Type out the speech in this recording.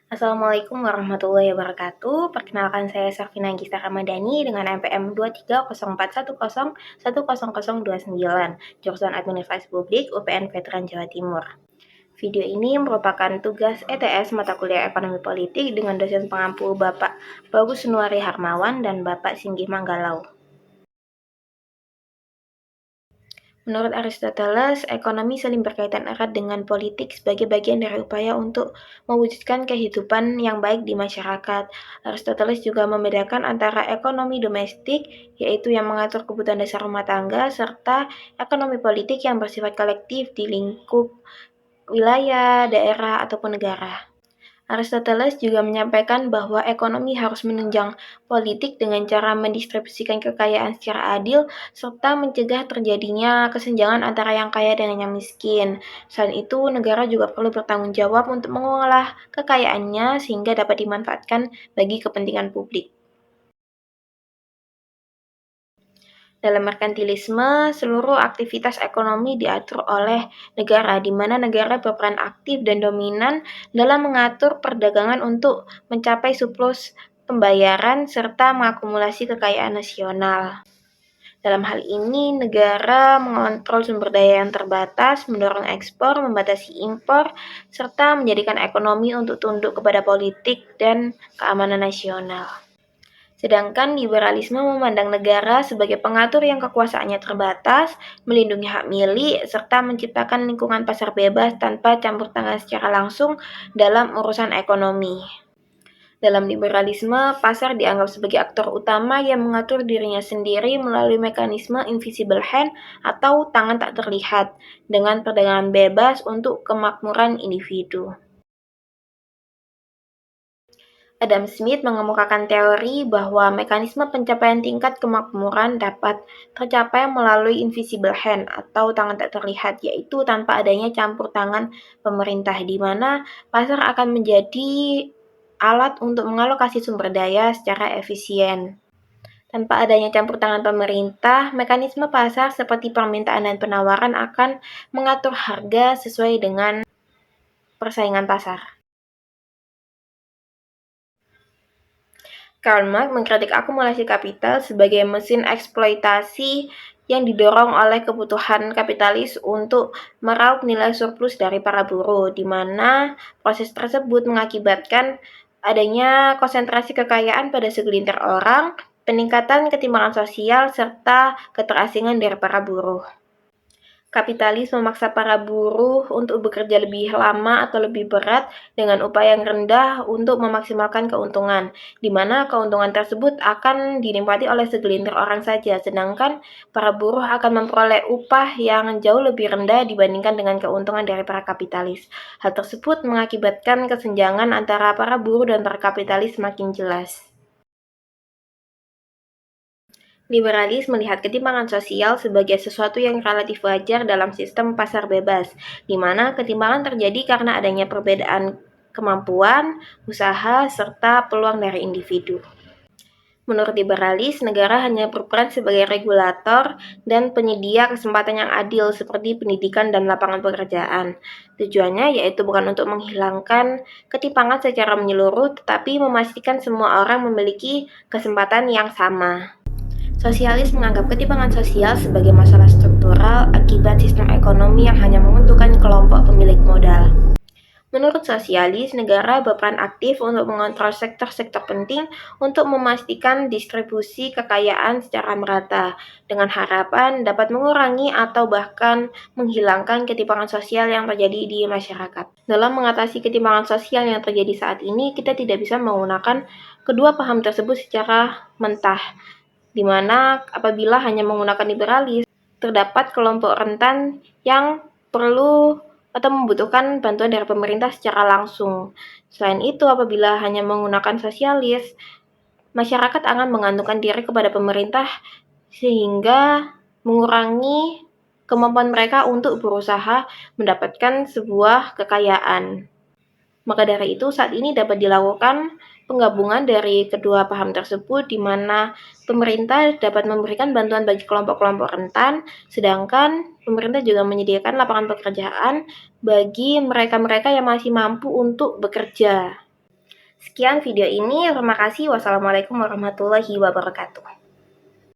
Assalamualaikum warahmatullahi wabarakatuh. Perkenalkan saya Safina Gista Ramadhani dengan NPM 230410101029, jurusan Administrasi Publik UPN Veteran Jawa Timur. Video ini merupakan tugas ETS mata kuliah Ekonomi Politik dengan dosen pengampu Bapak Bagus Nuari Harmawan dan Bapak Singgih Manggalau. Menurut Aristoteles, ekonomi saling berkaitan erat dengan politik sebagai bagian dari upaya untuk mewujudkan kehidupan yang baik di masyarakat. Aristoteles juga membedakan antara ekonomi domestik, yaitu yang mengatur kebutuhan dasar rumah tangga, serta ekonomi politik yang bersifat kolektif di lingkup wilayah, daerah, ataupun negara. Aristoteles juga menyampaikan bahwa ekonomi harus menunjang politik dengan cara mendistribusikan kekayaan secara adil serta mencegah terjadinya kesenjangan antara yang kaya dengan yang miskin. Selain itu, negara juga perlu bertanggung jawab untuk mengolah kekayaannya sehingga dapat dimanfaatkan bagi kepentingan publik. Dalam merkantilisme, seluruh aktivitas ekonomi diatur oleh negara, di mana negara berperan aktif dan dominan dalam mengatur perdagangan untuk mencapai surplus pembayaran serta mengakumulasi kekayaan nasional. Dalam hal ini, negara mengontrol sumber daya yang terbatas, mendorong ekspor, membatasi impor, serta menjadikan ekonomi untuk tunduk kepada politik dan keamanan nasional. Sedangkan liberalisme memandang negara sebagai pengatur yang kekuasaannya terbatas, melindungi hak milik, serta menciptakan lingkungan pasar bebas tanpa campur tangan secara langsung dalam urusan ekonomi. Dalam liberalisme, pasar dianggap sebagai aktor utama yang mengatur dirinya sendiri melalui mekanisme invisible hand atau tangan tak terlihat, dengan perdagangan bebas untuk kemakmuran individu. Adam Smith mengemukakan teori bahwa mekanisme pencapaian tingkat kemakmuran dapat tercapai melalui invisible hand atau tangan tak terlihat, yaitu tanpa adanya campur tangan pemerintah, di mana pasar akan menjadi alat untuk mengalokasi sumber daya secara efisien. Tanpa adanya campur tangan pemerintah, mekanisme pasar seperti permintaan dan penawaran akan mengatur harga sesuai dengan persaingan pasar. Karl Marx mengkritik akumulasi kapital sebagai mesin eksploitasi yang didorong oleh kebutuhan kapitalis untuk meraup nilai surplus dari para buruh, di mana proses tersebut mengakibatkan adanya konsentrasi kekayaan pada segelintir orang, peningkatan ketimpangan sosial, serta keterasingan dari para buruh. Kapitalis memaksa para buruh untuk bekerja lebih lama atau lebih berat dengan upah yang rendah untuk memaksimalkan keuntungan, di mana keuntungan tersebut akan dinikmati oleh segelintir orang saja, sedangkan para buruh akan memperoleh upah yang jauh lebih rendah dibandingkan dengan keuntungan dari para kapitalis. Hal tersebut mengakibatkan kesenjangan antara para buruh dan para kapitalis makin jelas. Liberalis melihat ketimpangan sosial sebagai sesuatu yang relatif wajar dalam sistem pasar bebas, di mana ketimpangan terjadi karena adanya perbedaan kemampuan, usaha, serta peluang dari individu. Menurut liberalis, negara hanya berperan sebagai regulator dan penyedia kesempatan yang adil seperti pendidikan dan lapangan pekerjaan. Tujuannya yaitu bukan untuk menghilangkan ketimpangan secara menyeluruh, tetapi memastikan semua orang memiliki kesempatan yang sama. Sosialis menganggap ketimpangan sosial sebagai masalah struktural akibat sistem ekonomi yang hanya menguntungkan kelompok pemilik modal. Menurut sosialis, negara berperan aktif untuk mengontrol sektor-sektor penting untuk memastikan distribusi kekayaan secara merata, dengan harapan dapat mengurangi atau bahkan menghilangkan ketimpangan sosial yang terjadi di masyarakat. Dalam mengatasi ketimpangan sosial yang terjadi saat ini, kita tidak bisa menggunakan kedua paham tersebut secara mentah, di mana apabila hanya menggunakan liberalis, terdapat kelompok rentan yang perlu atau membutuhkan bantuan dari pemerintah secara langsung. Selain itu, apabila hanya menggunakan sosialis, masyarakat akan mengantungkan diri kepada pemerintah sehingga mengurangi kemampuan mereka untuk berusaha mendapatkan sebuah kekayaan. Maka dari itu, saat ini dapat dilakukan penggabungan dari kedua paham tersebut, di mana pemerintah dapat memberikan bantuan bagi kelompok-kelompok rentan, sedangkan pemerintah juga menyediakan lapangan pekerjaan bagi mereka-mereka yang masih mampu untuk bekerja. Sekian video ini, terima kasih. Wassalamualaikum warahmatullahi wabarakatuh.